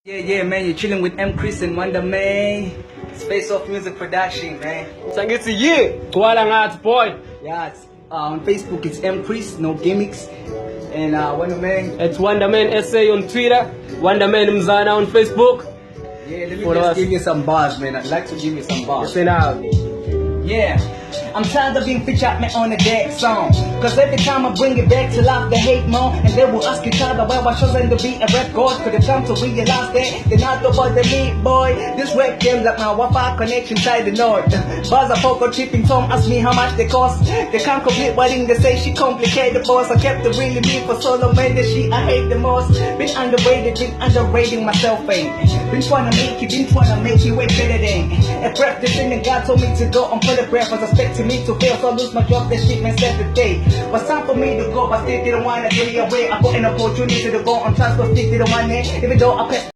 Yeah, man, you're chilling with M. Chris and Wonder Man. Space Off Music Production, man. Sangithi ye gcwala ngathi boy. Yeah, on Facebook it's M. Chris, no gimmicks. And Wonder Man. It's Wonderman SA on Twitter, Wonderman Mzana on Facebook. Yeah, let me Follow just us. give you some bars, man. I'd like to give you some bars. Listen out. Yeah, I'm tired of being featured me on a dead song. Cause every time I bring it back to life, they hate more. And they will ask each other why was chosen to be a rap god. Could have come to realize that they're not about the lead boy. This rap game like my Wi-Fi connection inside the north. Bars are poker tripping Tom ask me how much they cost. They can't complete what they say she complicated boss. I kept it really me for so long, man, that shit I hate the most. Been underrated, been underrating myself, ain't. Been trying to make it way better than. A practicing and God told me to go on the breath was expecting me to fail, so I lose my job, that shit man said today. Was time for me to go, but still didn't wanna get away. I got an opportunity to go on transport, still didn't want it. Even though I